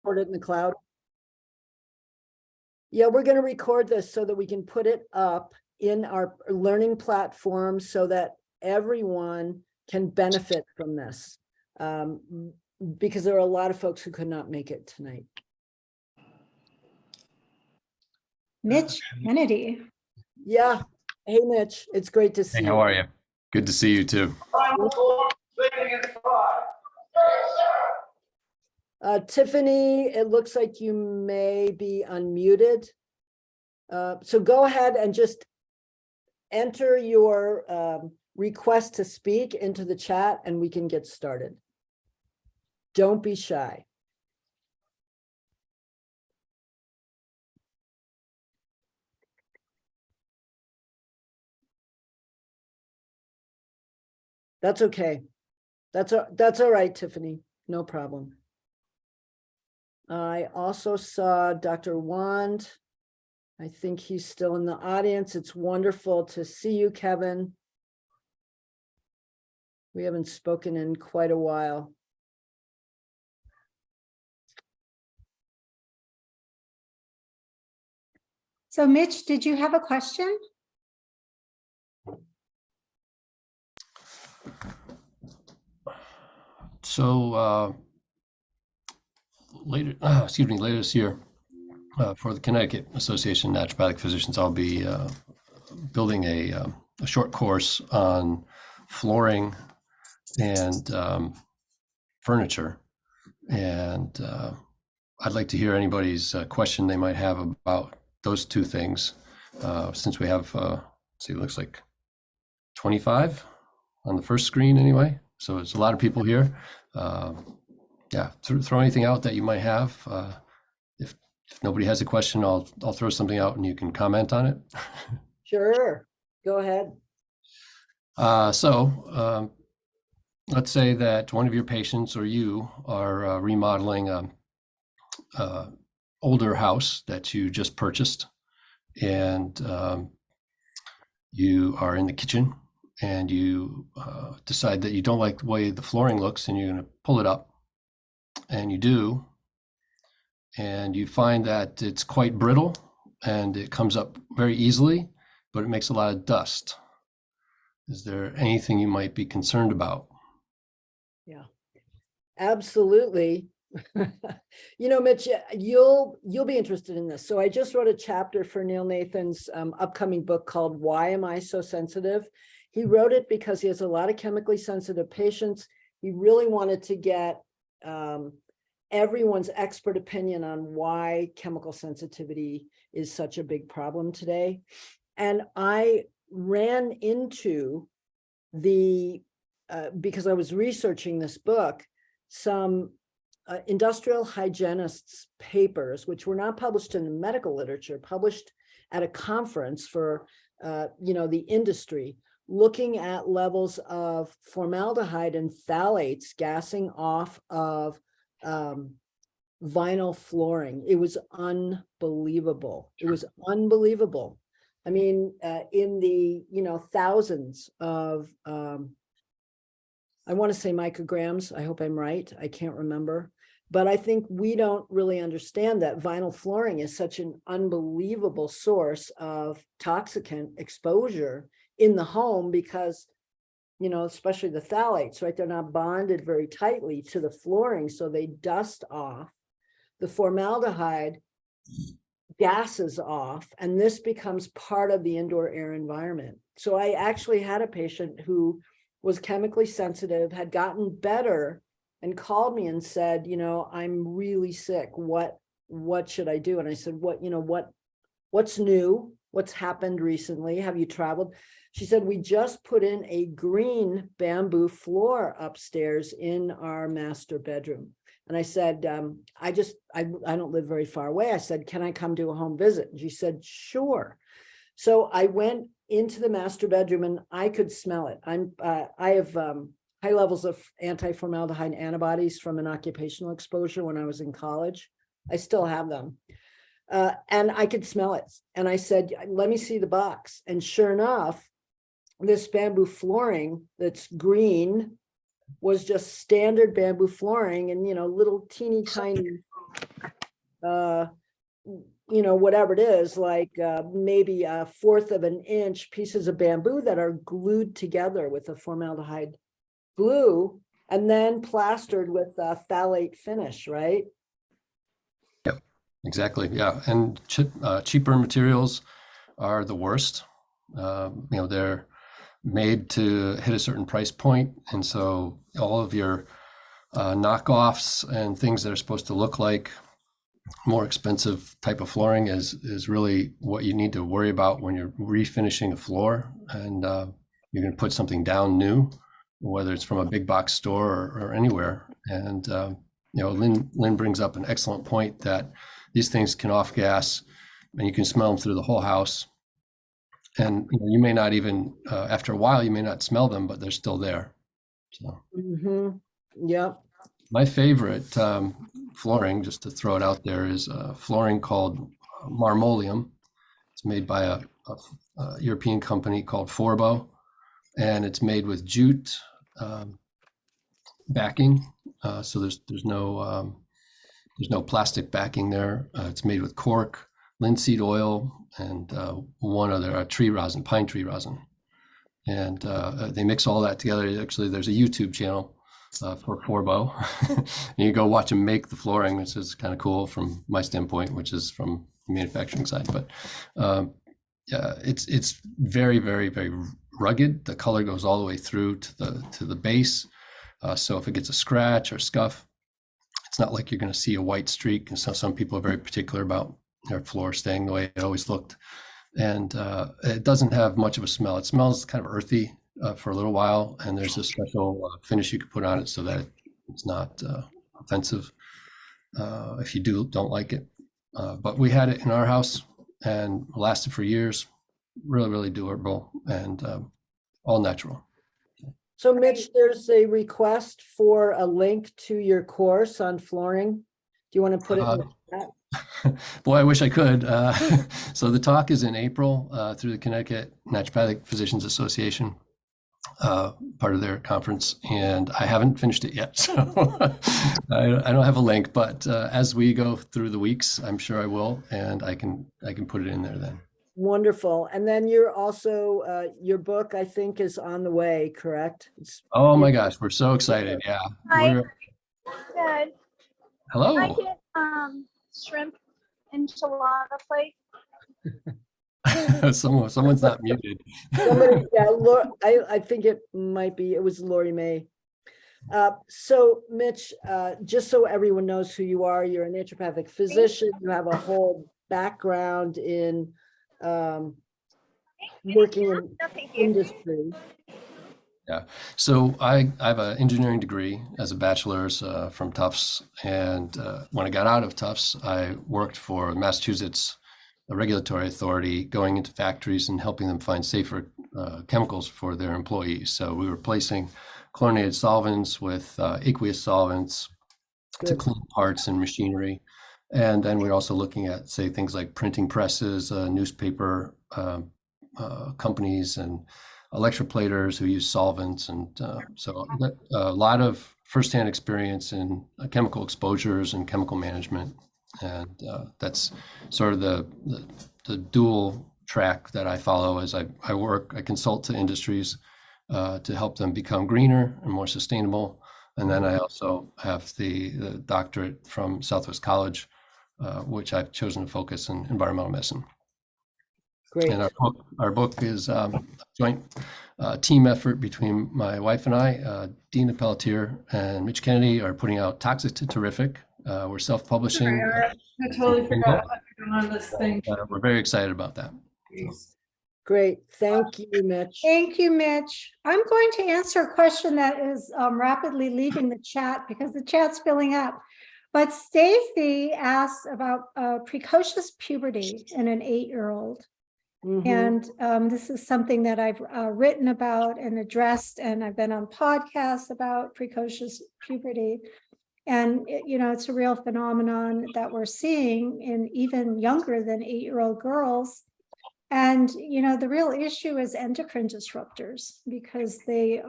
record it in the cloud? Yeah, we're going to record this so that we can put it up in our learning platform so that everyone can benefit from this. Because there are a lot of folks who could not make it tonight. Mitch Kennedy. Yeah. Hey, Mitch, it's great to see you. How are you? Good to see you too. Tiffany, it looks like you may be unmuted. So go ahead and just enter your request to speak into the chat and we can get started. Don't be shy. That's okay. That's all right, Tiffany. No problem. I also saw Dr. Wand. I think he's still in the audience. It's wonderful to see you, Kevin. We haven't spoken in quite a while. So Mitch, did you have a question? So later this year, for the Connecticut Association of Naturopathic Physicians, I'll be building a short course on flooring and furniture. And I'd like to hear anybody's question they might have about those two things. Since we have, see, it looks like 25 on the first screen anyway. So it's a lot of people here. Yeah, throw anything out that you might have. If nobody has a question, I'll throw something out and you can comment on it. Sure, go ahead. So let's say that one of your patients or you are remodeling a older house that you just purchased, and you are in the kitchen and you decide that you don't like the way the flooring looks and you're going to pull it up, and you do, and you find that it's quite brittle and it comes up very easily, but it makes a lot of dust. Is there anything you might be concerned about? Yeah, absolutely. You know, Mitch, you'll be interested in this. So I just wrote a chapter for Neil Nathan's upcoming book called Why Am I So Sensitive? He wrote it because he has a lot of chemically sensitive patients. He really wanted to get everyone's expert opinion on why chemical sensitivity is such a big problem today. And I ran into because I was researching this book, some industrial hygienists' papers, which were not published in the medical literature, published at a conference for, the industry, looking at levels of formaldehyde and phthalates gassing off of vinyl flooring. It was unbelievable. It was unbelievable. I mean, in the, thousands of, I want to say micrograms. I hope I'm right. I can't remember. But I think we don't really understand that vinyl flooring is such an unbelievable source of toxicant exposure in the home because, especially the phthalates, right? They're not bonded very tightly to the flooring, so they dust off. The formaldehyde gases off, and this becomes part of the indoor air environment. So I actually had a patient who was chemically sensitive, had gotten better, and called me and said, I'm really sick. What should I do? And I said, what's new? What's happened recently? Have you traveled? She said, we just put in a green bamboo floor upstairs in our master bedroom. And I said, I don't live very far away. I said, can I come do a home visit? And she said, sure. So I went into the master bedroom and I could smell it. I have high levels of anti-formaldehyde antibodies from an occupational exposure when I was in college. I still have them. And I could smell it. And I said, let me see the box. And sure enough, this bamboo flooring that's green was just standard bamboo flooring, and little teeny tiny whatever it is, like maybe a fourth of an inch pieces of bamboo that are glued together with a formaldehyde glue and then plastered with a phthalate finish, right? Yep, exactly. Yeah, and cheaper materials are the worst. They're made to hit a certain price point, and so all of your knockoffs and things that are supposed to look like more expensive type of flooring is really what you need to worry about when you're refinishing a floor and you're going to put something down new, whether it's from a big box store or anywhere. And Lynn brings up an excellent point that these things can off gas, and you can smell them through the whole house. And you may not even after a while you may not smell them, but they're still there. So. Yep. My favorite flooring, just to throw it out there, is flooring called marmoleum. It's made by a European company called Forbo, and it's made with jute backing. So there's no plastic backing there. It's made with cork, linseed oil, and one other tree rosin, pine tree rosin, and they mix all that together. Actually, there's a YouTube channel for Forbo. And you go watch them make the flooring, which is kind of cool from my standpoint, which is from the manufacturing side. But it's very, very, very rugged. The color goes all the way through to the base. So if it gets a scratch or scuff, it's not like you're going to see a white streak. And so some people are very particular about their floor staying the way it always looked. And it doesn't have much of a smell. It smells kind of earthy for a little while, and there's a special finish you can put on it so that it's not offensive if you don't like it. But we had it in our house and lasted for years. Really, really durable and all natural. So Mitch, there's a request for a link to your course on flooring. Do you want to put it in the chat? Boy, I wish I could. So the talk is in April through the Connecticut Naturopathic Physicians Association, part of their conference, and I haven't finished it yet. So I don't have a link, but as we go through the weeks, I'm sure I will, and I can put it in there then. Wonderful. And then you're also, your book, I think, is on the way, correct? Oh my gosh, we're so excited. Yeah. Hi. Good. Hello. Can I get shrimp enchilada plate? Someone's not muted. Somebody, yeah, I think it was Lori May. So Mitch, just so everyone knows who you are, you're a naturopathic physician. You have a whole background in working in industry. Yeah. So I have an engineering degree as a bachelor's from Tufts. And when I got out of Tufts, I worked for Massachusetts, a regulatory authority, going into factories and helping them find safer chemicals for their employees. So we were replacing chlorinated solvents with aqueous solvents to clean parts and machinery. And then we're also looking at, say, things like printing presses, newspaper companies, and electroplaters who use solvents. And so a lot of firsthand experience in chemical exposures and chemical management. And that's sort of the dual track that I follow as I consult to industries to help them become greener and more sustainable. And then I also have the doctorate from Southwest College, which I've chosen to focus in environmental medicine. Great. And our book is a joint team effort between my wife and I. Dina Pelletier and Mitch Kennedy are putting out Toxic to Terrific. We're self-publishing. I totally forgot on this thing. We're very excited about that. Great. Thank you, Mitch. Thank you, Mitch. I'm going to answer a question that is rapidly leaving the chat because the chat's filling up. But Stacy asked about precocious puberty in an 8-year-old. And this is something that I've written about and addressed, and I've been on podcasts about precocious puberty. And, it's a real phenomenon that we're seeing in even younger than 8-year-old girls. And, the real issue is endocrine disruptors, because they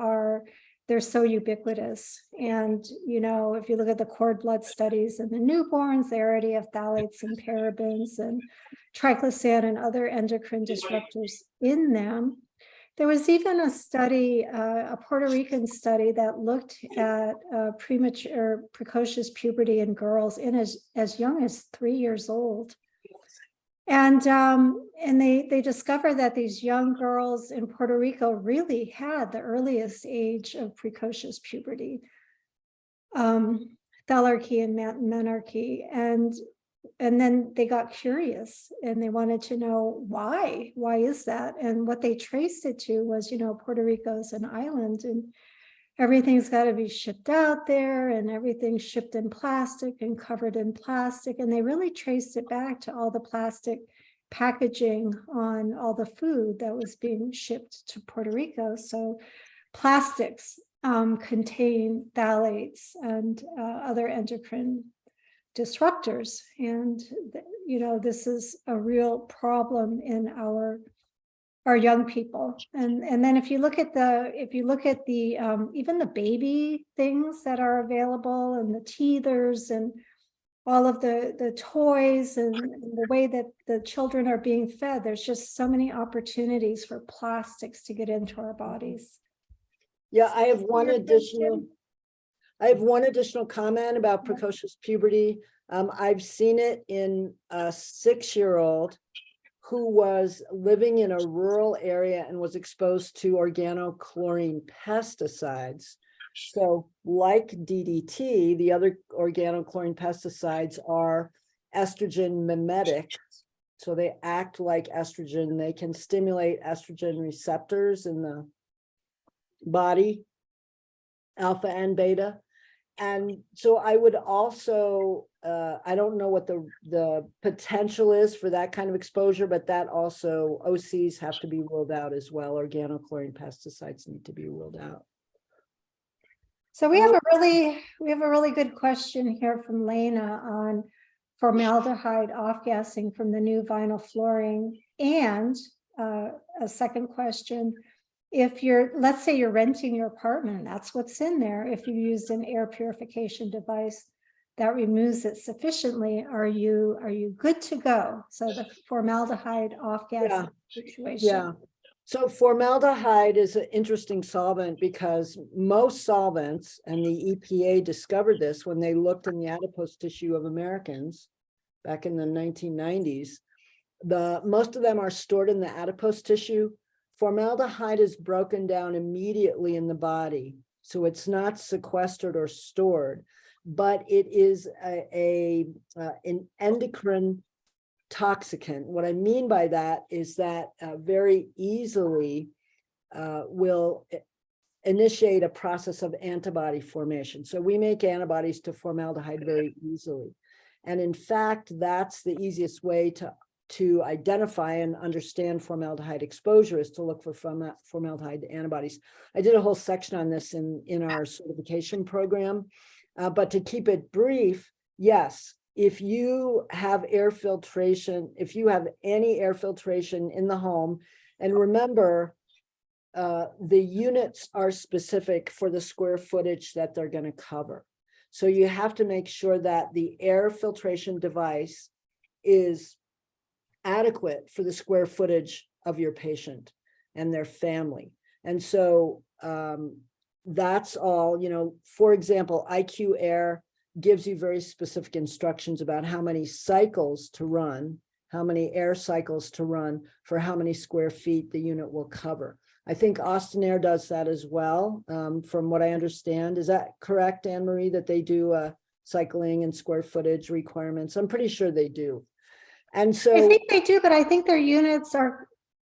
they're so ubiquitous. And, you know, if you look at the cord blood studies and the newborns, they already have phthalates and parabens and triclosan and other endocrine disruptors in them. There was even a study, a Puerto Rican study that looked at premature, precocious puberty in girls in as young as 3 years old. And they discovered that these young girls in Puerto Rico really had the earliest age of precocious puberty, thallarchy and menarche. And then they got curious and they wanted to know why is that? And what they traced it to was, you know, Puerto Rico's an island and everything's got to be shipped out there and everything's shipped in plastic and covered in plastic. And they really traced it back to all the plastic packaging on all the food that was being shipped to Puerto Rico. So plastics contain phthalates and other endocrine disruptors. And, you know, this is a real problem in our young people. And then if you look at the even the baby things that are available and the teethers and all of the toys and the way that the children are being fed, there's just so many opportunities for plastics to get into our bodies. Yeah, I have one additional comment about precocious puberty. I've seen it in a 6-year-old who was living in a rural area and was exposed to organochlorine pesticides. So like DDT, the other organochlorine pesticides are estrogen mimetics. So they act like estrogen. They can stimulate estrogen receptors in the body, alpha and beta. And so I would also, I don't know what the potential is for that kind of exposure, but that also, OCs have to be ruled out as well. Organochlorine pesticides need to be ruled out. So we have a really good question here from Lena on formaldehyde off-gassing from the new vinyl flooring. And a second question, if let's say you're renting your apartment, that's what's in there. If you used an air purification device that removes it sufficiently, are you good to go? So the formaldehyde off-gassing situation. Yeah. So formaldehyde is an interesting solvent because most solvents, and the EPA discovered this when they looked in the adipose tissue of Americans back in the 1990s, most of them are stored in the adipose tissue. Formaldehyde is broken down immediately in the body, so it's not sequestered or stored, but it is an endocrine toxicant. What I mean by that is that very easily will initiate a process of antibody formation. So we make antibodies to formaldehyde very easily. And in fact, that's the easiest way to identify and understand formaldehyde exposure is to look for formaldehyde antibodies. I did a whole section on this in our certification program, but to keep it brief, yes, if you have air filtration, if you have any air filtration in the home, and remember, the units are specific for the square footage that they're going to cover. So you have to make sure that the air filtration device is adequate for the square footage of your patient and their family. And so that's all, you know, for example, IQ Air gives you very specific instructions about how many cycles to run, how many air cycles to run for how many square feet the unit will cover. I think Austin Air does that as well, from what I understand. Is that correct, Anne Marie, that they do cycling and square footage requirements? I'm pretty sure they do. And so I think they do, but I think their units are,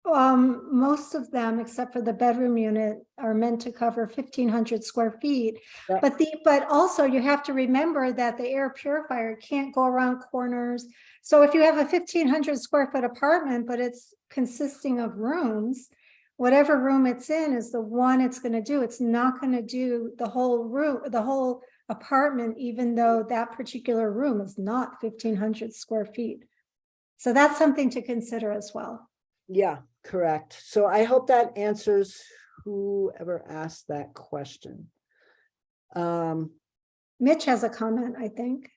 most of them, except for the bedroom unit, are meant to cover 1,500 square feet. Yeah. But also you have to remember that the air purifier can't go around corners. So if you have a 1,500 square foot apartment, but it's consisting of rooms, whatever room it's in is the one it's going to do. It's not going to do the whole room, the whole apartment, even though that particular room is not 1,500 square feet. So that's something to consider as well. yeah, correct. So I hope that answers whoever asked that question. Mitch has a comment, I think.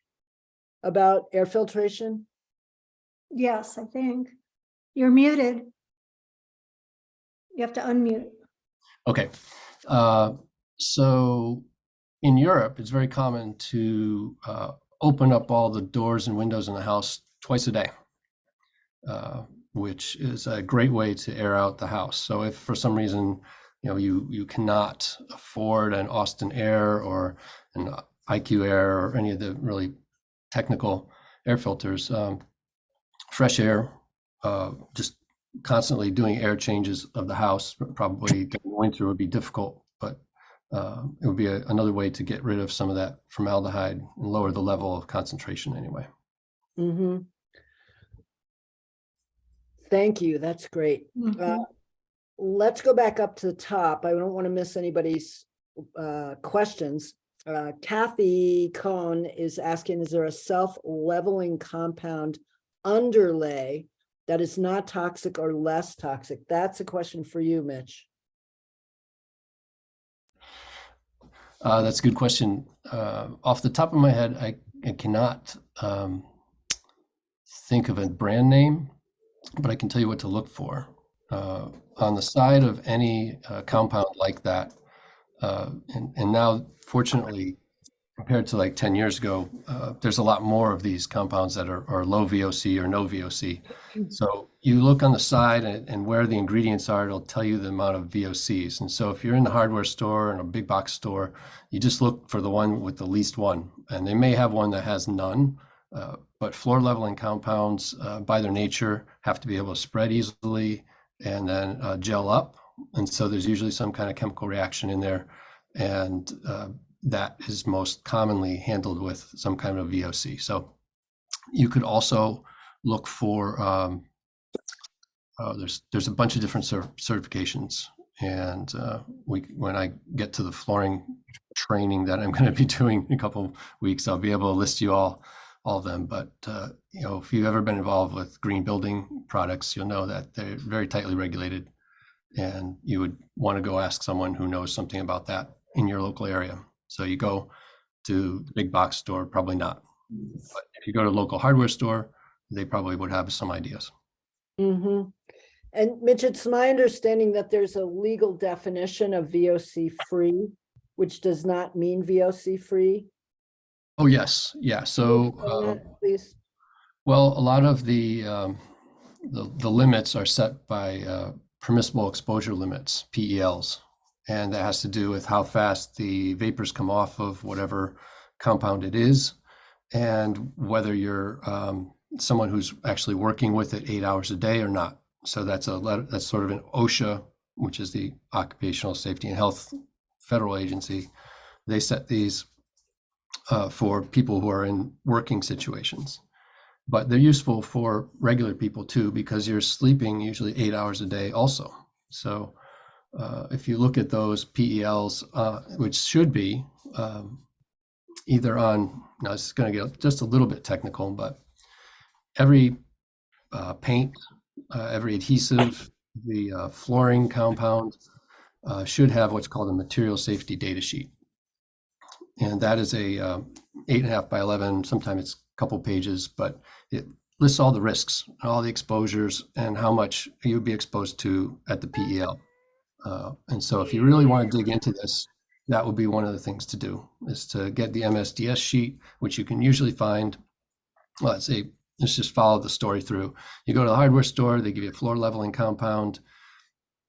About air filtration. Yes, I think. You're muted. You have to unmute. Okay. So in Europe, it's very common to open up all the doors and windows in the house twice a day, which is a great way to air out the house. So if for some reason, you cannot afford an Austin Air or an IQ Air or any of the really technical air filters, fresh air, just constantly doing air changes of the house, probably during the winter would be difficult, but it would be another way to get rid of some of that formaldehyde and lower the level of concentration anyway. Mm-hmm. Thank you. That's great. Let's go back up to the top. I don't want to miss anybody's questions. Kathy Cohn is asking, is there a self-leveling compound underlay that is not toxic or less toxic? That's a question for you, Mitch. That's a good question. Off the top of my head, I cannot think of a brand name, but I can tell you what to look for. On the side of any compound like that, and now, fortunately, compared to like 10 years ago, there's a lot more of these compounds that are low VOC or no VOC. So you look on the side and where the ingredients are, it'll tell you the amount of VOCs. And so if you're in the hardware store and a big box store, you just look for the one with the least one. And they may have one that has none, but floor leveling compounds by their nature have to be able to spread easily and then gel up. And so there's usually some kind of chemical reaction in there. And that is most commonly handled with some kind of VOC. So you could also look for, there's a bunch of different certifications. And when I get to the flooring training that I'm going to be doing in a couple of weeks, I'll be able to list you all of them. But if you've ever been involved with green building products, you'll know that they're very tightly regulated. And you would want to go ask someone who knows something about that in your local area. So you go to the big box store, probably not. But if you go to a local hardware store, they probably would have some ideas. Mm-hmm. And Mitch, it's my understanding that there's a legal definition of VOC free, which does not mean VOC free. Oh, yes. Yeah. So, please. Well, a lot of the limits are set by permissible exposure limits, PELs. And that has to do with how fast the vapors come off of whatever compound it is, and whether you're someone who's actually working with it 8 hours a day or not. So that's sort of an OSHA, which is the Occupational Safety and Health Federal Agency. They set these for people who are in working situations, but they're useful for regular people too, because you're sleeping usually 8 hours a day also. So if you look at those PELs, which should be either on, now this is going to get just a little bit technical, but every paint, every adhesive, the flooring compound should have what's called a material safety data sheet. And that is a 8.5 by 11, sometimes it's a couple pages, but it lists all the risks, all the exposures, and how much you'd be exposed to at the PEL. And so if you really want to dig into this, that would be one of the things to do, is to get the MSDS sheet, which you can usually find. Well, let's just follow the story through. You go to the hardware store, they give you a floor leveling compound.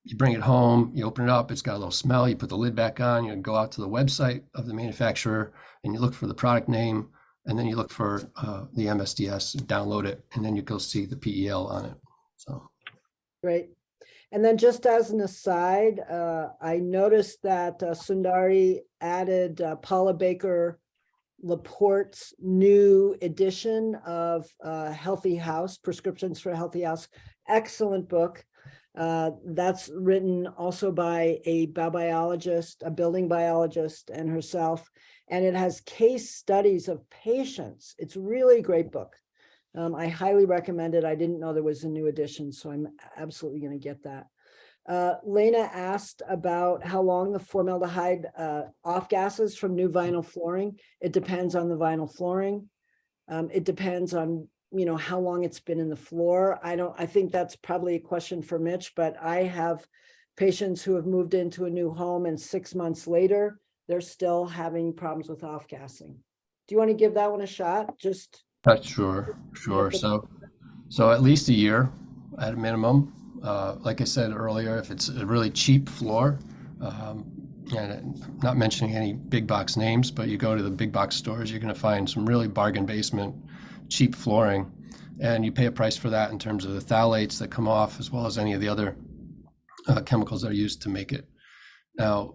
You bring it home, you open it up, it's got a little smell, you put the lid back on, you go out to the website of the manufacturer and you look for the product name, and then you look for the MSDS, download it, and then you go see the PEL on it. So Great. And then just as an aside, I noticed that Sundari added Paula Baker Laporte's new edition of Healthy House, Prescriptions for a Healthy House. Excellent book. That's written also by a biologist, a building biologist, and herself. And it has case studies of patients. It's really a great book. I highly recommend it. I didn't know there was a new edition, so I'm absolutely going to get that. Lena asked about how long the formaldehyde off gases from new vinyl flooring. It depends on the vinyl flooring. It depends on, how long it's been in the floor. I think that's probably a question for Mitch, but I have patients who have moved into a new home and 6 months later, they're still having problems with off gassing. Do you want to give that one a shot? Just Sure. So at least a year at a minimum. Like I said earlier, if it's a really cheap floor, and I'm not mentioning any big box names, but you go to the big box stores, you're going to find some really bargain basement, cheap flooring, and you pay a price for that in terms of the phthalates that come off, as well as any of the other chemicals that are used to make it. Now,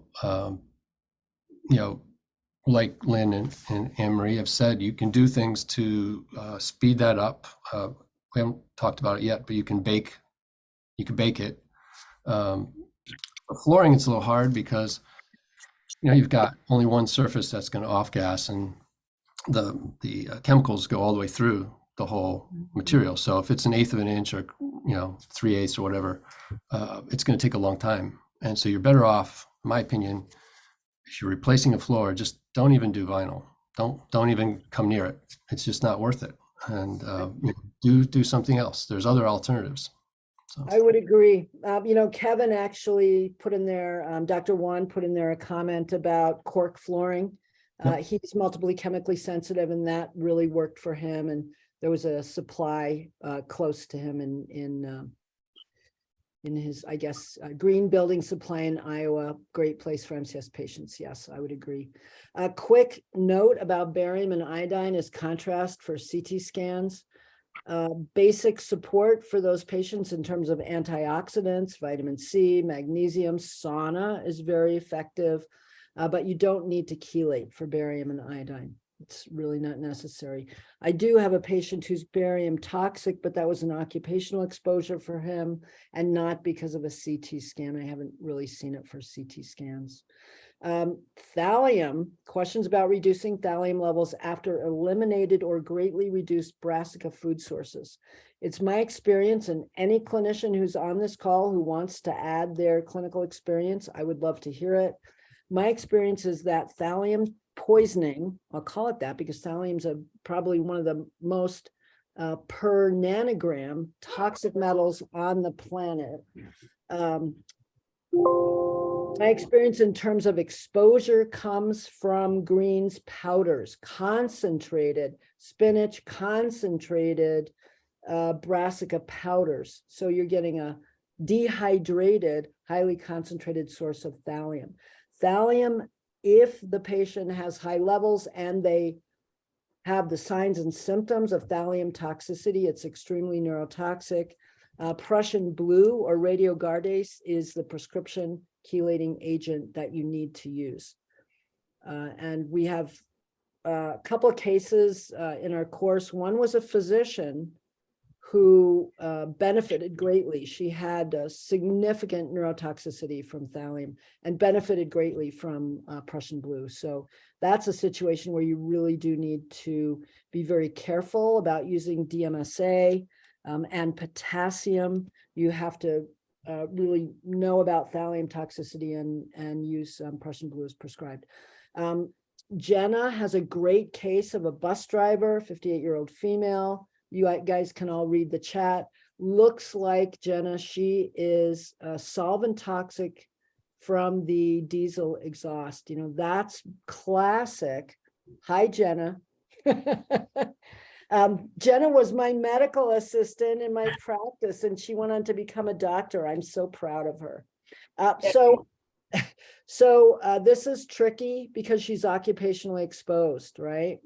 like Lynn and Anne-Marie have said, you can do things to speed that up. We haven't talked about it yet, but you can bake it. The flooring, it's a little hard because you've got only one surface that's going to off gas, and the chemicals go all the way through the whole material. So if it's 1/8 of an inch or 3/8 or whatever, it's going to take a long time. And so you're better off, in my opinion, if you're replacing a floor, just don't even do vinyl. Don't even come near it. It's just not worth it. And do something else. There's other alternatives. So. I would agree. Kevin actually put in there, Dr. Wan put in there a comment about cork flooring. Yep. He's multiply chemically sensitive, and that really worked for him. And there was a supply close to him in his, I guess, green building supply in Iowa. Great place for MCS patients. Yes, I would agree. A quick note about barium and iodine as contrast for CT scans. Basic support for those patients in terms of antioxidants, vitamin C, magnesium, sauna is very effective, but you don't need to chelate for barium and iodine. It's really not necessary. I do have a patient who's barium toxic, but that was an occupational exposure for him and not because of a CT scan. I haven't really seen it for CT scans. Thallium, questions about reducing thallium levels after eliminated or greatly reduced brassica food sources. It's my experience, and any clinician who's on this call who wants to add their clinical experience, I would love to hear it. My experience is that thallium poisoning, I'll call it that because thallium's probably one of the most per nanogram toxic metals on the planet. My experience in terms of exposure comes from greens powders, concentrated spinach, concentrated brassica powders. So you're getting a dehydrated, highly concentrated source of thallium. Thallium, if the patient has high levels and they have the signs and symptoms of thallium toxicity, it's extremely neurotoxic. Prussian blue or radiogardase is the prescription chelating agent that you need to use. And we have a couple of cases in our course. One was a physician who benefited greatly. She had significant neurotoxicity from thallium and benefited greatly from Prussian blue. So that's a situation where you really do need to be very careful about using DMSA and potassium. You have to really know about thallium toxicity and use Prussian blue as prescribed. Jenna has a great case of a bus driver, 58-year-old female. You guys can all read the chat. Looks like Jenna, she is solvent toxic from the diesel exhaust. That's classic. Hi, Jenna. Jenna was my medical assistant in my practice, and she went on to become a doctor. I'm so proud of her. So this is tricky because she's occupationally exposed, right?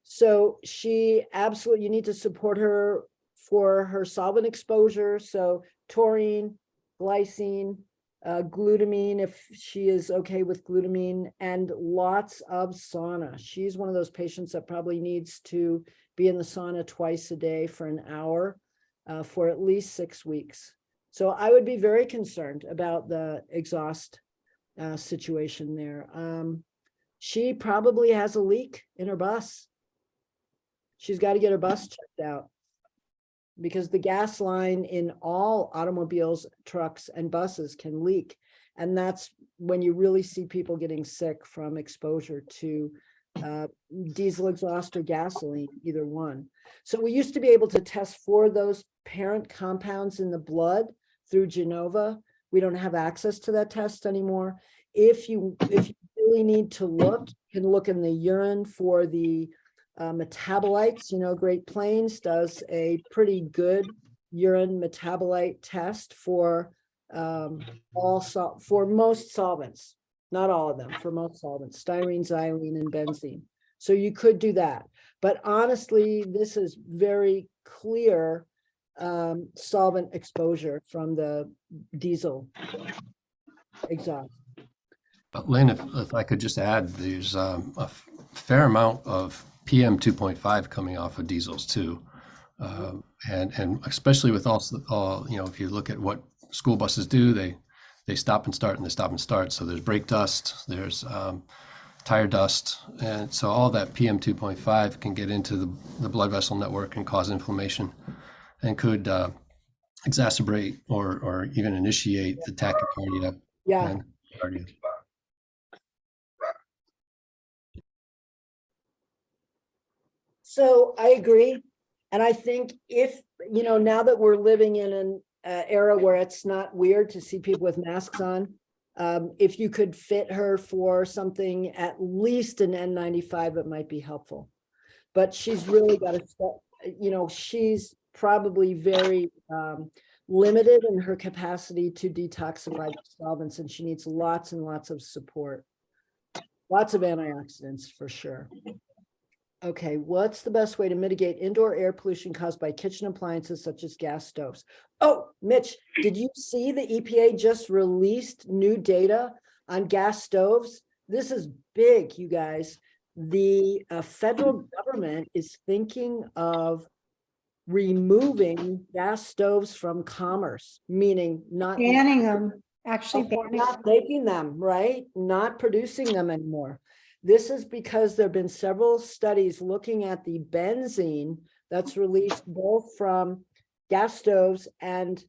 So she absolutely, you need to support her for her solvent exposure. So taurine, glycine, glutamine, if she is okay with glutamine, and lots of sauna. She's one of those patients that probably needs to be in the sauna twice a day for an hour for at least 6 weeks. So I would be very concerned about the exhaust situation there. She probably has a leak in her bus. She's got to get her bus checked out. because the gas line in all automobiles, trucks, and buses can leak. And that's when you really see people getting sick from exposure to diesel exhaust or gasoline, either one. So we used to be able to test for those parent compounds in the blood through Genova. We don't have access to that test anymore. If you really need to look, you can look in the urine for the metabolites. You know, Great Plains does a pretty good urine metabolite test for for most solvents, not all of them, for most solvents, styrene, xylene, and benzene. So you could do that. But honestly, this is very clear solvent exposure from the diesel exhaust. Lynn, if I could just add, there's a fair amount of PM 2.5 coming off of diesels too. And especially with all, you know, if you look at what school buses do, they stop and start and they stop and start. So there's brake dust, there's tire dust. And so all that PM 2.5 can get into the blood vessel network and cause inflammation and could exacerbate or even initiate the tachycardia and cardia. So I agree. And I think if, you know, now that we're living in an era where it's not weird to see people with masks on, if you could fit her for something, at least an N95, it might be helpful. But she's really got to, you know, she's probably very limited in her capacity to detoxify solvents, and she needs lots and lots of support. Lots of antioxidants for sure. Okay, what's the best way to mitigate indoor air pollution caused by kitchen appliances such as gas stoves? Oh, Mitch, did you see the EPA just released new data on gas stoves? This is big, you guys. The federal government is thinking of removing gas stoves from commerce, meaning not Banning them, actually banning not them. making them, right? Not producing them anymore. This is because there have been several studies looking at the benzene that's released both from gas stoves and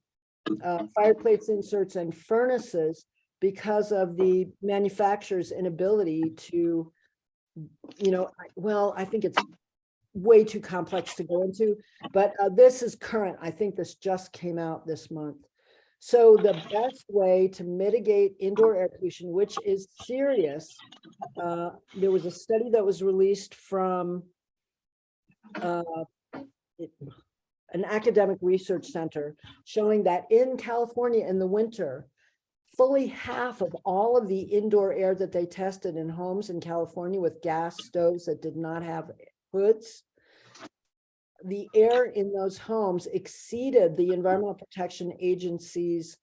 fireplace inserts and furnaces because of the manufacturer's inability to, you know, well, I think it's way too complex to go into, but this is current. I think this just came out this month. So the best way to mitigate indoor air pollution, which is serious, there was a study that was released from an academic research center showing that in California in the winter, fully half of all of the indoor air that they tested in homes in California with gas stoves that did not have hoods, the air in those homes exceeded the Environmental Protection Agency's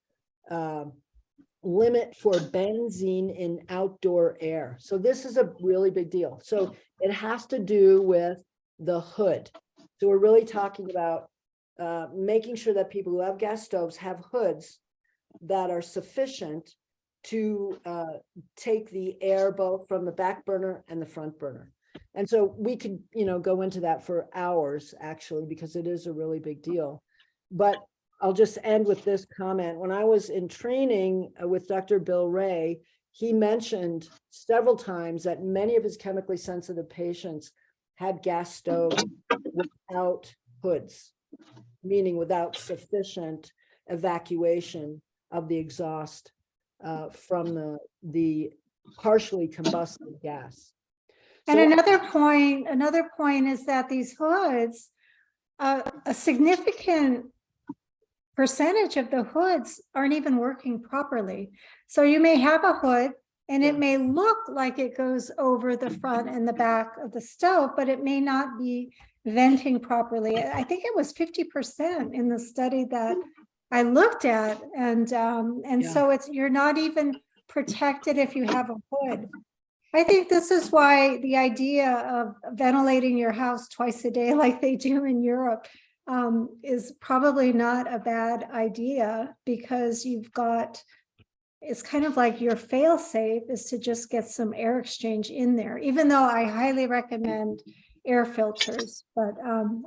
limit for benzene in outdoor air. So this is a really big deal. So it has to do with the hood. So we're really talking about making sure that people who have gas stoves have hoods that are sufficient to take the air both from the back burner and the front burner. And so we could, you know, go into that for hours, actually, because it is a really big deal. But I'll just end with this comment. When I was in training with Dr. Bill Ray, he mentioned several times that many of his chemically sensitive patients had gas stoves without hoods, meaning without sufficient evacuation of the exhaust from the partially combustible gas. And another point is that these hoods, a significant percentage of the hoods aren't even working properly. So you may have a hood and it may look like it goes over the front and the back of the stove, but it may not be venting properly. I think it was 50% in the study that I looked at. And so you're not even protected if you have a hood. I think this is why the idea of ventilating your house twice a day like they do in Europe is probably not a bad idea, because you've got, it's kind of like your fail safe is to just get some air exchange in there, even though I highly recommend air filters. But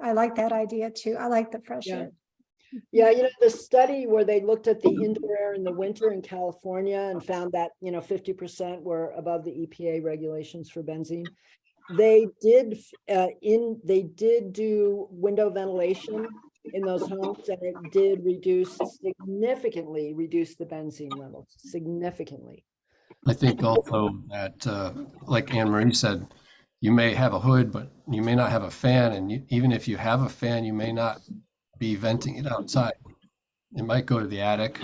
I like that idea too. I like the fresh Yeah. air. Yeah, the study where they looked at the indoor air in the winter in California and found that, 50% were above the EPA regulations for benzene. They did do window ventilation in those homes, and it did significantly reduce the benzene levels, significantly. I think also that, like Anne Marie said, you may have a hood, but you may not have a fan. And even if you have a fan, you may not be venting it outside. It might go to the attic.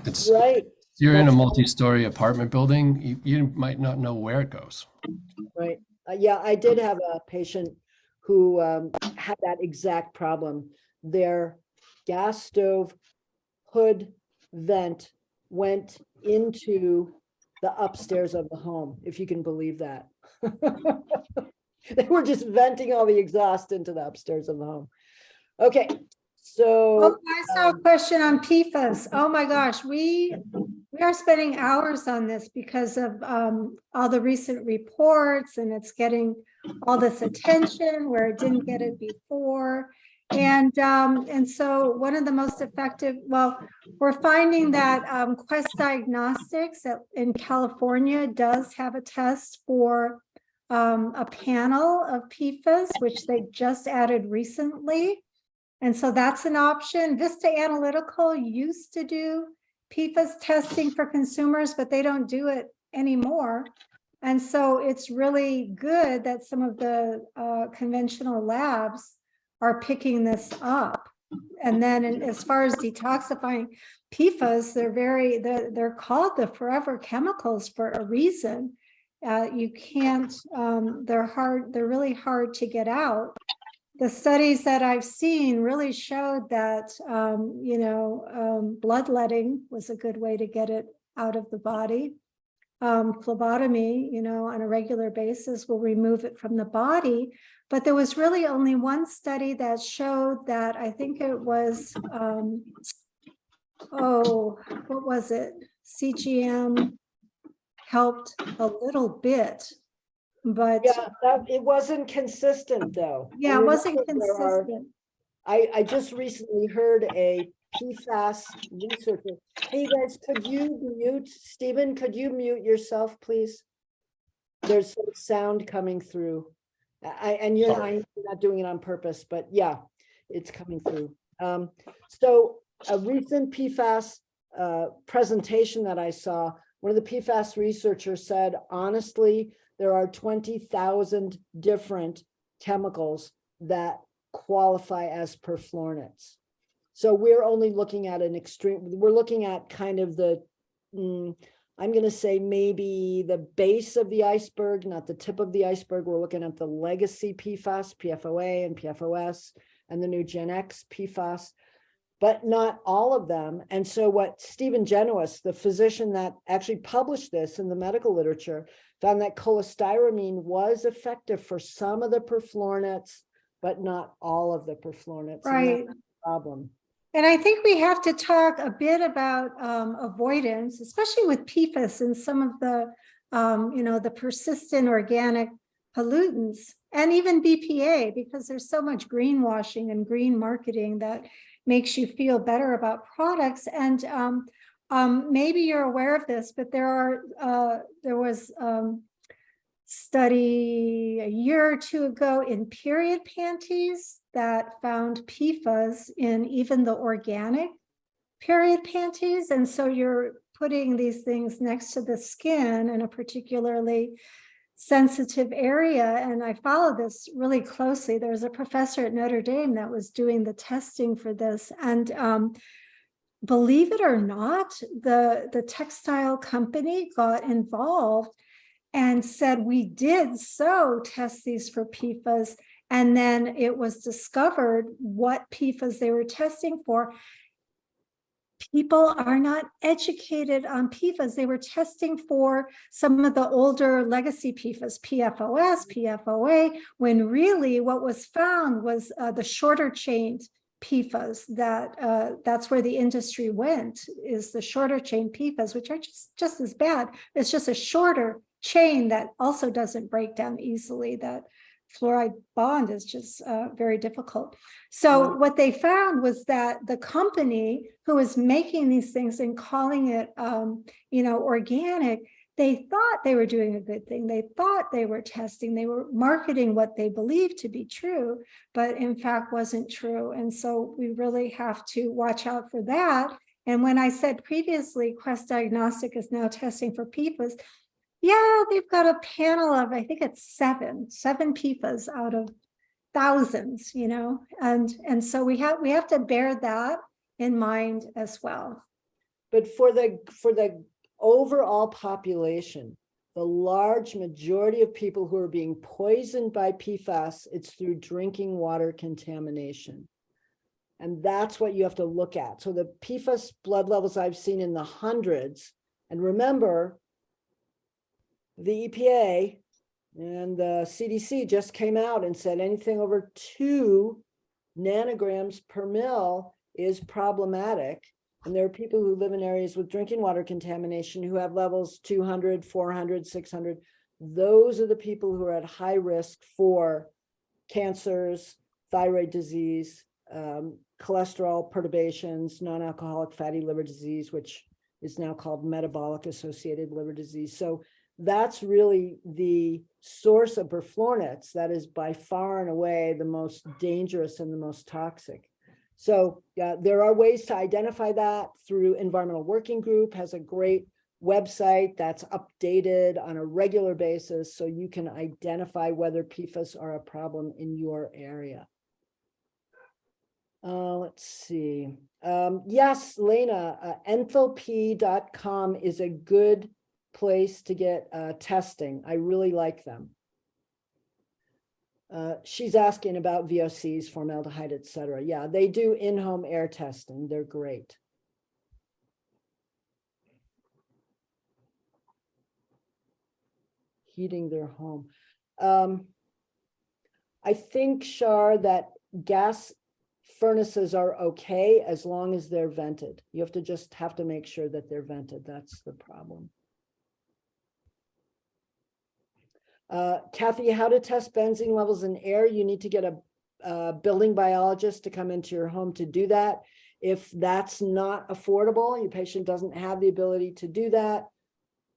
It's Right, you're in a That's- multi-story apartment building, you might not know where it goes. right. Yeah, I did have a patient who had that exact problem. Their gas stove hood vent went into the upstairs of the home, if you can believe that. They were just venting all the exhaust into the upstairs of the home. Okay, Oh, so I saw a question on PFAS. Oh my gosh, we are spending hours on this because of all the recent reports, and it's getting all this attention where it didn't get it before. And so one of the most effective, well, we're finding that Quest Diagnostics in California does have a test for a panel of PFAS, which they just added recently. And so that's an option. Vista Analytical used to do PFAS testing for consumers, but they don't do it anymore. And so it's really good that some of the conventional labs are picking this up. And then as far as detoxifying PFAS, they're called the forever chemicals for a reason. You can't, they're really hard to get out. The studies that I've seen really showed that, bloodletting was a good way to get it out of the body. Phlebotomy, on a regular basis will remove it from the body. But there was really only one study that showed that, I think it was, what was it? CGM helped a little bit, but yeah, it wasn't consistent though. yeah, it And wasn't remember, there are- consistent. I just recently heard a PFAS researcher. Hey, you guys, could you mute, Stephen, could you mute yourself, please? There's some sound coming through. I'm not doing it on purpose, but yeah, it's coming through. So a recent PFAS presentation that I saw, one of the PFAS researchers said, honestly, there are 20,000 different chemicals that qualify as perfluorinates. So we're only looking at we're looking at kind of the, I'm going to say maybe the base of the iceberg, not the tip of the iceberg. We're looking at the legacy PFAS, PFOA and PFOS, and the new Gen X PFAS, but not all of them. And so what Stephen Genuis, the physician that actually published this in the medical literature, found that cholestyramine was effective for some of the perfluorinates, but not all of the perfluorinates. Right. And that's the problem. And I think we have to talk a bit about avoidance, especially with PFAS and some of the, the persistent organic pollutants, and even BPA, because there's so much greenwashing and green marketing that makes you feel better about products. And maybe you're aware of this, but there was study a year or two ago in period panties that found PFAS in even the organic period panties. And so you're putting these things next to the skin in a particularly sensitive area. And I follow this really closely. There's a professor at Notre Dame that was doing the testing for this. And believe it or not, the textile company got involved and said, we did so test these for PFAS. And then it was discovered what PFAS they were testing for. People are not educated on PFAS. They were testing for some of the older legacy PFAS, PFOS, PFOA, when really what was found was the shorter chain PFAS. That's where the industry went, is the shorter chain PFAS, which are just as bad. It's just a shorter chain that also doesn't break down easily, that fluoride bond is just very difficult. So what they found was that the company who was making these things and calling it, organic, they thought they were doing a good thing. They thought they were testing. They were marketing what they believed to be true, but in fact wasn't true. And so we really have to watch out for that. And when I said previously, Quest Diagnostic is now testing for PFAS, yeah, they've got a panel of, I think it's seven PFAS out of thousands, and so we have to bear that in mind as well. But for the overall population, the large majority of people who are being poisoned by PFAS, it's through drinking water contamination. And that's what you have to look at. So the PFAS blood levels I've seen in the hundreds, and remember, the EPA and the CDC just came out and said anything over 2 nanograms per mil is problematic. And there are people who live in areas with drinking water contamination who have levels 200, 400, 600. Those are the people who are at high risk for cancers, thyroid disease, cholesterol perturbations, non-alcoholic fatty liver disease, which is now called metabolic associated liver disease. So that's really the source of perfluorinates that is by far and away the most dangerous and the most toxic. So there are ways to identify that through Environmental Working Group, has a great website that's updated on a regular basis so you can identify whether PFAS are a problem in your area. Let's see. Yes, Lena, enthalpy.com is a good place to get testing. I really like them. She's asking about VOCs, formaldehyde, etc. Yeah, they do in-home air testing. They're great. Heating their home. I think, Shar, that gas furnaces are okay as long as they're vented. You have to make sure that they're vented. That's the problem. Kathy, how to test benzene levels in air? You need to get a building biologist to come into your home to do that. If that's not affordable, your patient doesn't have the ability to do that,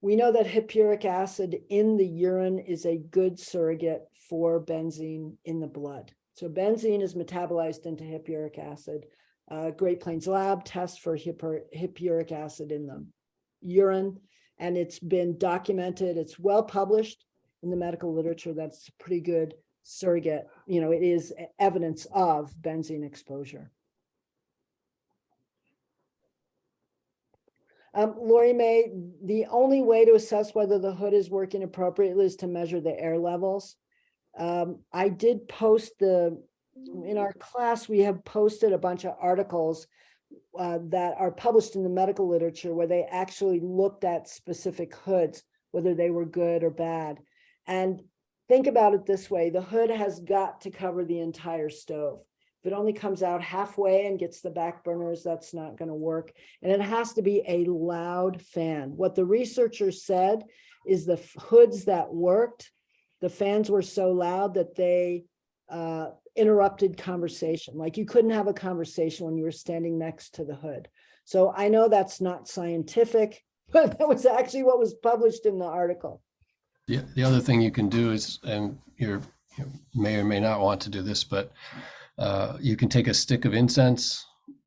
we know that hippuric acid in the urine is a good surrogate for benzene in the blood. So benzene is metabolized into hippuric acid. Great Plains Lab tests for hippuric acid in the urine, and it's been documented. It's well published in the medical literature. That's a pretty good surrogate. It is evidence of benzene exposure. Lori May, the only way to assess whether the hood is working appropriately is to measure the air levels. I did post in our class, we have posted a bunch of articles that are published in the medical literature where they actually looked at specific hoods, whether they were good or bad. And think about it this way, the hood has got to cover the entire stove. If it only comes out halfway and gets the back burners, that's not going to work. And it has to be a loud fan. What the researchers said is the hoods that worked, the fans were so loud that they interrupted conversation. Like you couldn't have a conversation when you were standing next to the hood. So I know that's not scientific, but that was actually what was published in the article. The other thing you can do is, and you may or may not want to do this, but you can take a stick of incense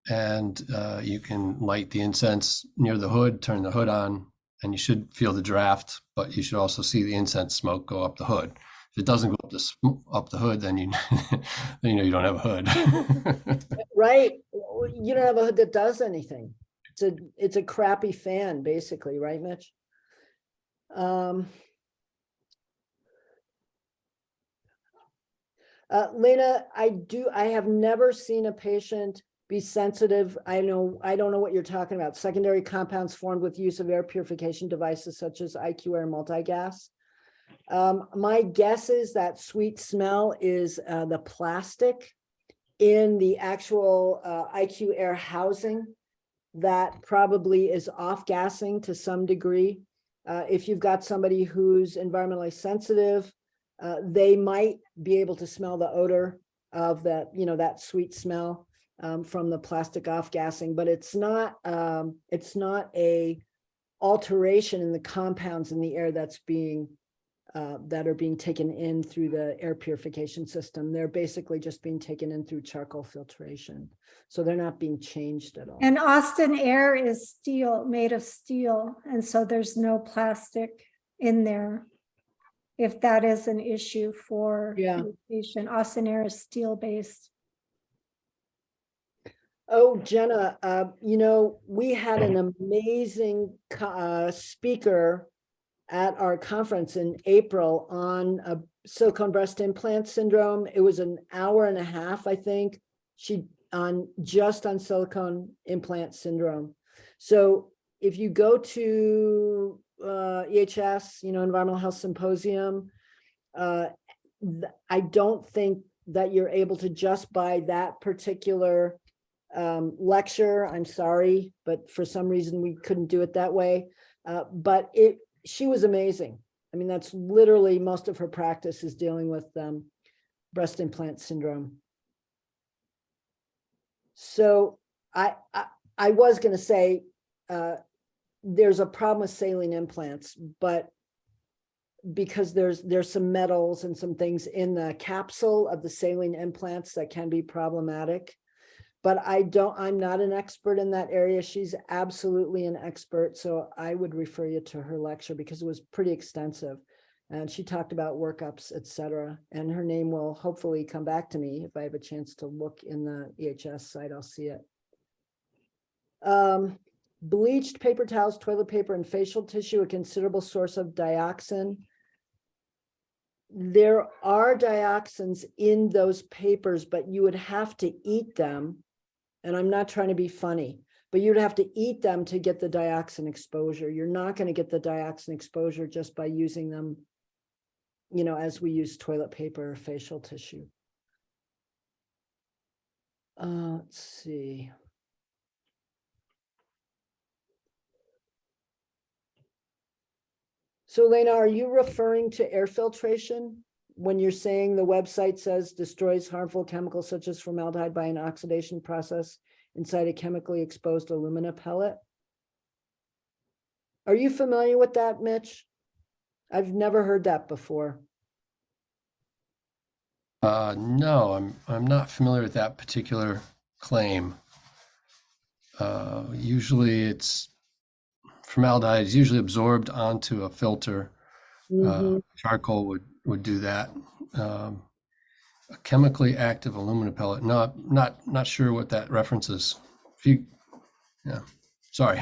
and you can light the incense near the hood, turn the hood on, and you should feel the draft, but you should also see the incense smoke go up the hood. If it doesn't go up the hood, then you you don't have a hood. Right. You don't have a hood that does anything. It's a crappy fan, basically, right, Mitch? Lena, I have never seen a patient be sensitive. I don't know what you're talking about. Secondary compounds formed with use of air purification devices such as IQ Air multigas. My guess is that sweet smell is the plastic in the actual IQ Air housing that probably is off-gassing to some degree. If you've got somebody who's environmentally sensitive, they might be able to smell the odor of that, that sweet smell from the plastic off-gassing, but it's not a alteration in the compounds in the air that are being taken in through the air purification system. They're basically just being taken in through charcoal filtration. So they're not being changed at all. And Austin Air is steel, made of steel. And so there's no plastic in there. If that is an issue for the patient, Austin Air is steel based. Oh, Jenna, we had an amazing speaker at our conference in April on silicone breast implant syndrome. It was an hour and a half, I think, just on silicone implant syndrome. So if you go to EHS, Environmental Health Symposium, I don't think that you're able to just buy that particular lecture. I'm sorry, but for some reason we couldn't do it that way. But she was amazing. I mean, that's literally most of her practice is dealing with breast implant syndrome. So I was going to say there's a problem with saline implants, but because there's some metals and some things in the capsule of the saline implants that can be problematic. But I'm not an expert in that area. She's absolutely an expert. So I would refer you to her lecture because it was pretty extensive. And she talked about workups, et cetera. And her name will hopefully come back to me. If I have a chance to look in the EHS site, I'll see it. Bleached paper towels, toilet paper, and facial tissue, a considerable source of dioxin. There are dioxins in those papers, but you would have to eat them. And I'm not trying to be funny, but you'd have to eat them to get the dioxin exposure. You're not going to get the dioxin exposure just by using them, as we use toilet paper or facial tissue. Let's see. So Lena, are you referring to air filtration when you're saying the website says destroys harmful chemicals such as formaldehyde by an oxidation process inside a chemically exposed alumina pellet? Are you familiar with that, Mitch? I've never heard that before. No, I'm not familiar with that particular claim. Usually it's formaldehyde is usually absorbed onto a filter. Charcoal would do that. A chemically active alumina pellet. No, not sure what that references. Sorry.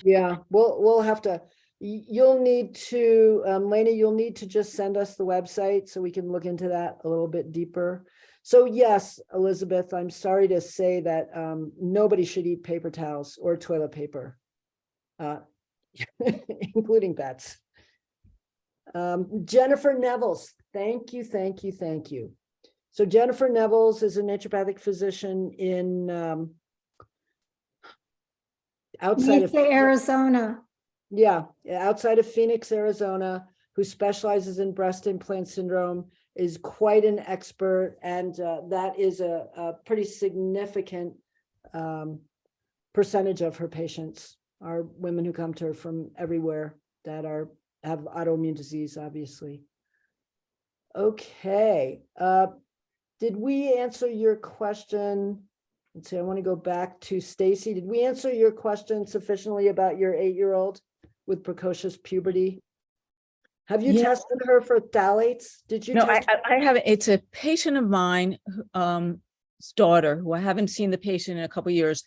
Yeah, we'll have to. You'll need to, Lena, you'll need to just send us the website so we can look into that a little bit deeper. So yes, Elizabeth, I'm sorry to say that nobody should eat paper towels or toilet paper, including pets. Jennifer Nevels, thank you. So Jennifer Nevels is a naturopathic physician in outside of Arizona. Yeah, outside of Phoenix, Arizona, who specializes in breast implant syndrome, is quite an expert, and that is a pretty significant percentage of her patients are women who come to her from everywhere that have autoimmune disease, obviously. Okay, did we answer your question? Let's see, I want to go back to Stacy. Did we answer your question sufficiently about your 8-year-old with precocious puberty? Have you tested her for phthalates? Did you? No, test I haven't. It's a patient of mine, daughter, who I haven't seen the patient in a couple of years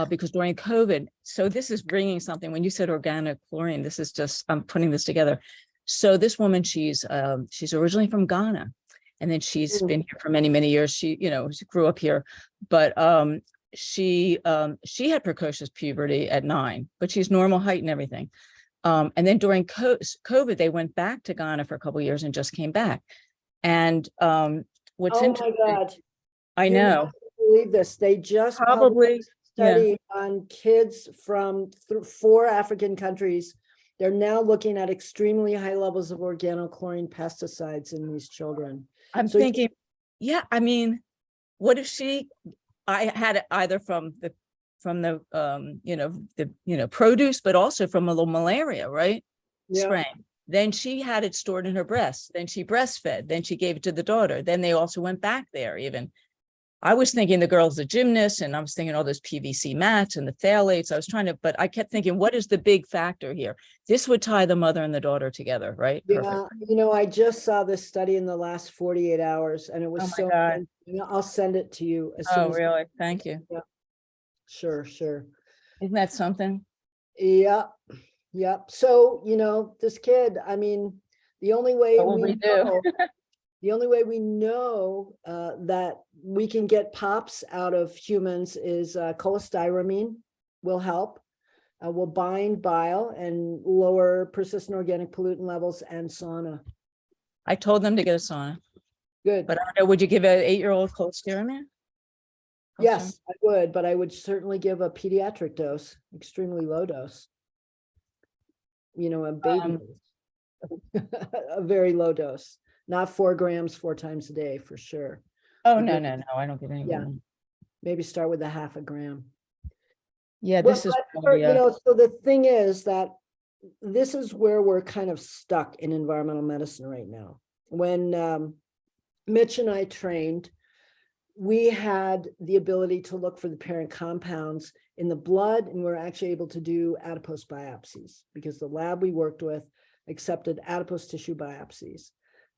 because during COVID. So this is bringing something. When you said organic chlorine, this is just, I'm putting this together. So this woman, she's originally from Ghana, and then she's been here for many, many years. She grew up here, but she had precocious puberty at 9, but she's normal height and everything. And then during COVID, they went back to Ghana for a couple of years and just came back. And what's interesting, my God. I You're know. not gonna believe this. They just Probably, published a study on kids from 4 African countries They're now looking at extremely high levels of organochlorine pesticides in these children. I'm So- thinking, yeah, I mean, what if I had it either from the produce, but also from a little malaria, right? Yeah. Strain. Then she had it stored in her breast. Then she breastfed. Then she gave it to the daughter. Then they also went back there even. I was thinking the girl's a gymnast, and I was thinking all those PVC mats and the phthalates. But I kept thinking, what is the big factor here? This would tie the mother and the daughter together, right? Yeah, I just saw this study in the last 48 hours and it was Oh my so, God. I'll send it to you as soon Oh, as. really? Thank you. Yeah. Sure. Isn't that something? Yep. So, this kid, I mean, the only way What will we do? that we can get POPs out of humans is cholestyramine will help. Will bind bile and lower persistent organic pollutant levels, and sauna. I told them to get a sauna, Good. but I don't know, would you give an 8-year-old cholestyramine? Yes, I would, but I would certainly give a pediatric dose, extremely low dose. A baby dose. A very low dose, not 4 grams 4 times a day for sure. Oh, no, I don't give any. Yeah. Maybe start with a 0.5 gram. Yeah, Well, this is, so the thing is that this is where we're kind of stuck in environmental medicine right now. When Mitch and I trained, we had the ability to look for the parent compounds in the blood, and we're actually able to do adipose biopsies because the lab we worked with accepted adipose tissue biopsies.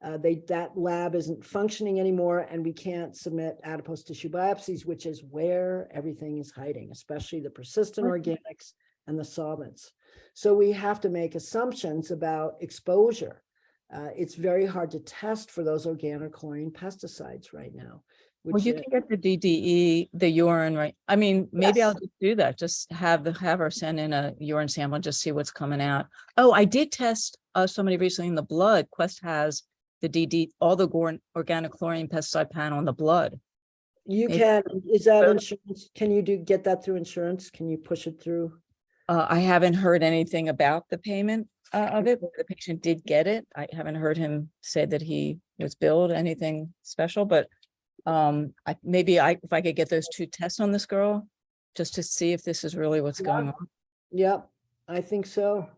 That lab isn't functioning anymore, and we can't submit adipose tissue biopsies, which is where everything is hiding, especially the persistent organics and the solvents. So we have to make assumptions about exposure. It's very hard to test for those organochlorine pesticides right now. well, you can get the DDE, the urine, right? I mean, maybe I'll Yes. just do that. Just have her send in a urine sample and just see what's coming out. Oh, I did test somebody recently in the blood. Quest has the DD, all the organochlorine pesticide panel in the blood. You Maybe- can, is that insurance? Can you get that through insurance? Can you push it through? I haven't heard anything about the payment of it. The patient did get it. I haven't heard him say that he was billed anything special, but if I could get those 2 tests on this girl, just to see if this is really what's going on. Yep, I think so.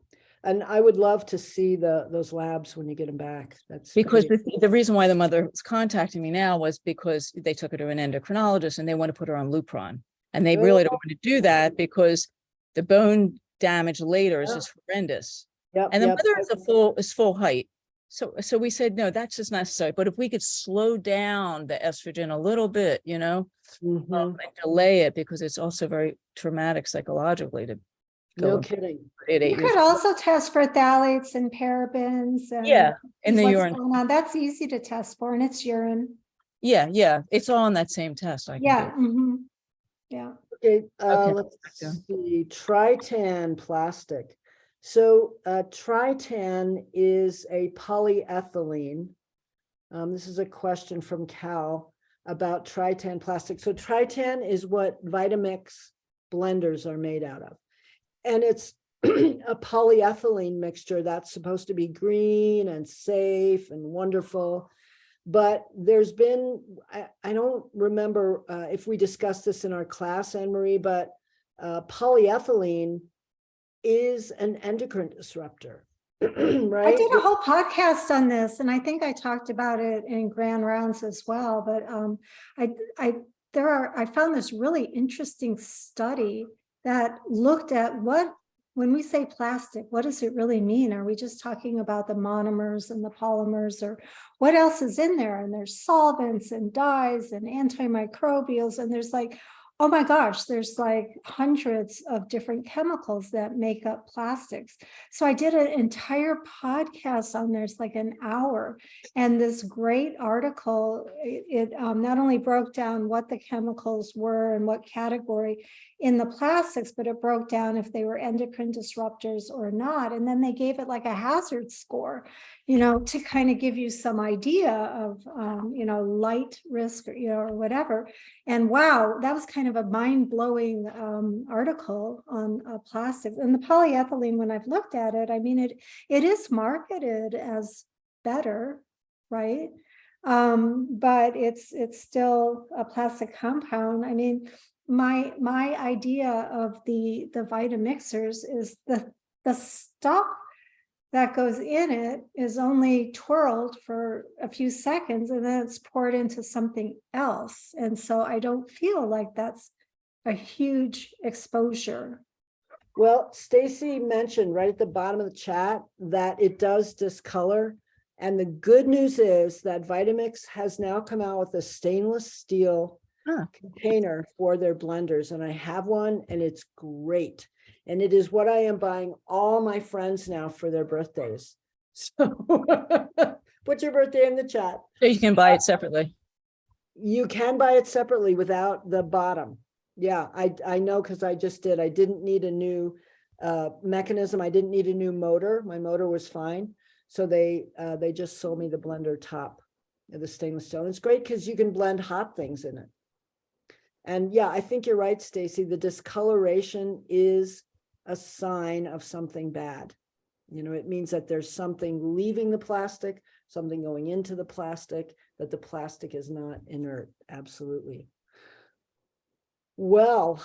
And I would love to see those labs when you get them back. That's Because pretty- the reason why the mother was contacting me now was because they took her to an endocrinologist and they want to put her on Lupron. And they really don't want to do that because the bone damage later is just horrendous. Yep, And the yep. mother is full height. So we said, no, that's just not necessary. But if we could slow down the estrogen a little bit, Mhm. and delay it, because it's also very traumatic psychologically to go No and kidding. put it 8 You years. could also test for phthalates and parabens. And Yeah, in the what's urine. going on. That's easy to test for, and it's urine. Yeah, it's all on that same test. I can Yeah. do. Yeah. Okay, Okay, let's yeah. see, Tritan plastic. So Tritan is a polyethylene. This is a question from Cal about Tritan plastic. So Tritan is what Vitamix blenders are made out of. And it's a polyethylene mixture that's supposed to be green and safe and wonderful. But there's been, I don't remember if we discussed this in our class, Anne-Marie, but polyethylene is an endocrine disruptor, right? I did a whole podcast on this, and I think I talked about it in grand rounds as well. But I found this really interesting study that looked at when we say plastic, what does it really mean? Are we just talking about the monomers and the polymers, or what else is in there? And there's solvents and dyes and antimicrobials, and there's oh my gosh, there's hundreds of different chemicals that make up plastics. So I did an entire podcast on there. It's an hour. And this great article, it not only broke down what the chemicals were and what category in the plastics, but it broke down if they were endocrine disruptors or not. And then they gave it a hazard score, to kind of give you some idea of, light risk or whatever. And wow, that was kind kind of a mind-blowing article on plastics. And the polyethylene, when I've looked at it, I mean, it is marketed as better, right? But it's still a plastic compound. I mean, my idea of the Vitamixers is the stuff that goes in it is only twirled for a few seconds and then it's poured into something else. And so I don't feel like that's a huge exposure. Well, Stacy mentioned right at the bottom of the chat that it does discolor. And the good news is that Vitamix has now come out with a stainless steel container for their blenders. And I have one and it's great. And it is what I am buying all my friends now for their birthdays. So put your birthday in the chat. So you can buy it separately. You can buy it separately without the bottom. Yeah, I know because I just did. I didn't need a new mechanism. I didn't need a new motor. My motor was fine. So they just sold me the blender top of the stainless steel. And it's great because you can blend hot things in it. And yeah, I think you're right, Stacy. The discoloration is a sign of something bad. You know, it means that there's something leaving the plastic, something going into the plastic, that the plastic is not inert. Absolutely. Well,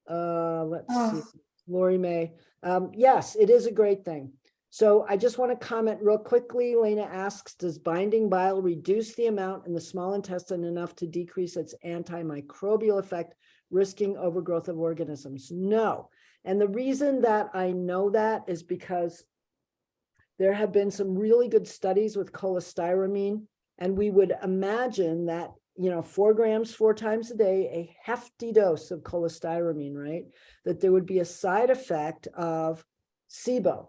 let's see. Lori May. Yes, it is a great thing. So I just want to comment real quickly. Lena asks, does binding bile reduce the amount in the small intestine enough to decrease its antimicrobial effect, risking overgrowth of organisms? No. And the reason that I know that is because there have been some really good studies with cholestyramine, and we would imagine that, you know, 4 grams 4 times a day, a hefty dose of cholestyramine, right? That there would be a side effect of SIBO,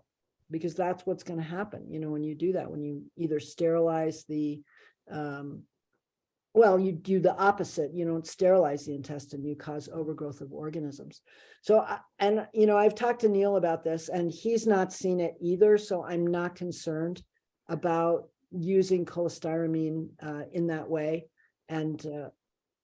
because that's what's going to happen, you know, when you do that, when you either sterilize the, well, you do the opposite, you don't sterilize the intestine, you cause overgrowth of organisms. So, and, you know, I've talked to Neil about this and he's not seen it either. So I'm not concerned about using cholestyramine in that way and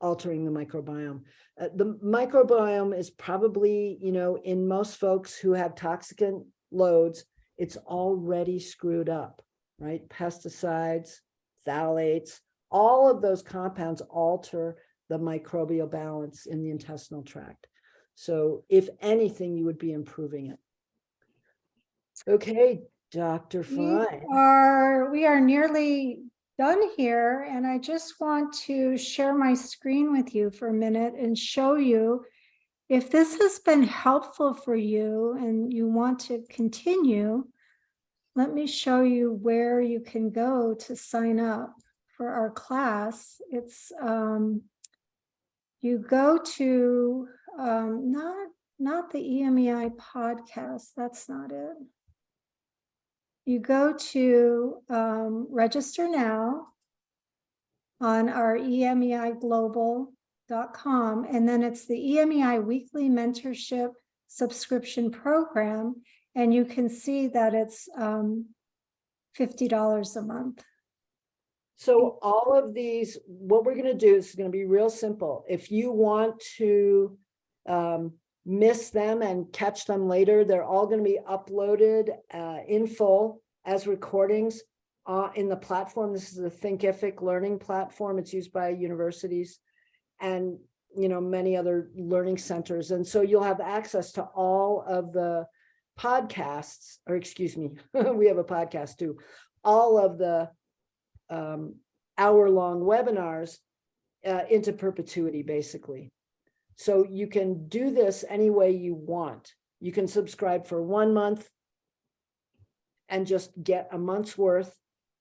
altering the microbiome. The microbiome is probably, you know, in most folks who have toxicant loads, it's already screwed up, right? Pesticides, phthalates, all of those compounds alter the microbial balance in the intestinal tract. So if anything, you would be improving it. Okay, Dr. Fine. We are nearly done here, and I just want to share my screen with you for a minute and show you if this has been helpful for you and you want to continue. Let me show you where you can go to sign up for our class. It's you go to not the EMEI podcast, that's not it. You go to register now on our emeiglobal.com, and then it's the EMEI weekly mentorship subscription program, and you can see that it's $50 a month. So all of these, what we're going to do is going to be real simple. If you want to miss them and catch them later, they're all going to be uploaded in full as recordings in the platform. This is a Thinkific learning platform. It's used by universities and, you know, many other learning centers. And so you'll have access to all of the podcasts, or excuse me, we have a podcast too, all of the hour-long webinars into perpetuity, basically. So you can do this any way you want. You can subscribe for 1 month and just get a month's worth.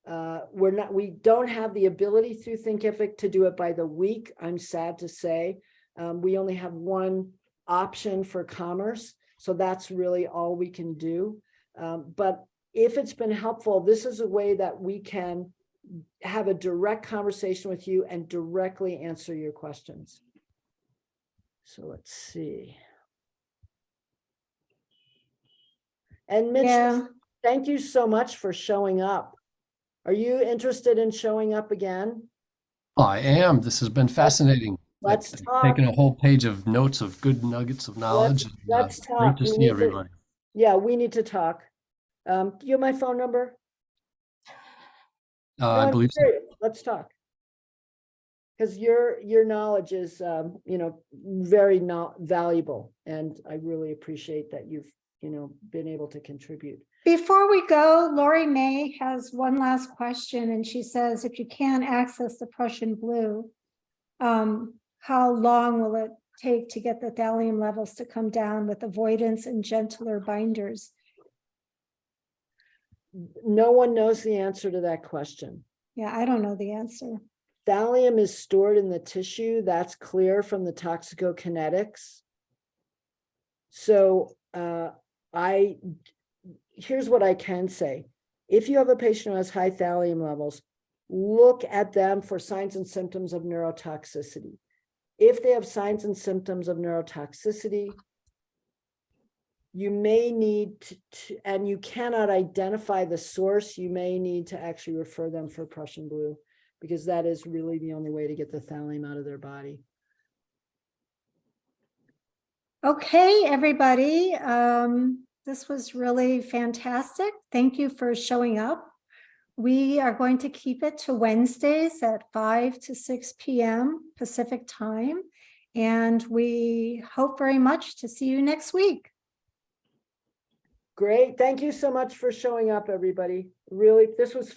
We don't have the ability through Thinkific to do it by the week. I'm sad to say. We only have one option for commerce. So that's really all we can do. But if it's been helpful, this is a way that we can have a direct conversation with you and directly answer your questions. So let's see. And Mitch, thank you so much for showing up. Are you interested in showing up again? I am. This has been fascinating. Let's I've talk. taken a whole page of notes of good nuggets of knowledge. and, Let's great talk. to We see need to- everybody. Yeah, we need to talk. Do you have my phone number? No, I I'm believe so. serious. Let's talk. Because your knowledge is, very not valuable, and I really appreciate that you've, been able to contribute. Before we go, Lori May has one last question, and she says, if you can access the Prussian blue, how long will it take to get the thallium levels to come down with avoidance and gentler binders? No one knows the answer to that question. Yeah, I don't know the answer. Thallium is stored in the tissue. That's clear from the toxicokinetics. So here's what I can say. If you have a patient who has high thallium levels, look at them for signs and symptoms of neurotoxicity. If they have signs and symptoms of neurotoxicity, you may need to, and you cannot identify the source, you may need to actually refer them for Prussian blue, because that is really the only way to get the thallium out of their body. Okay, everybody. This was really fantastic. Thank you for showing up. We are going to keep it to Wednesdays at 5 to 6 p.m. Pacific time. And we hope very much to see you next week. Great. Thank you so much for showing up, everybody. Really, this was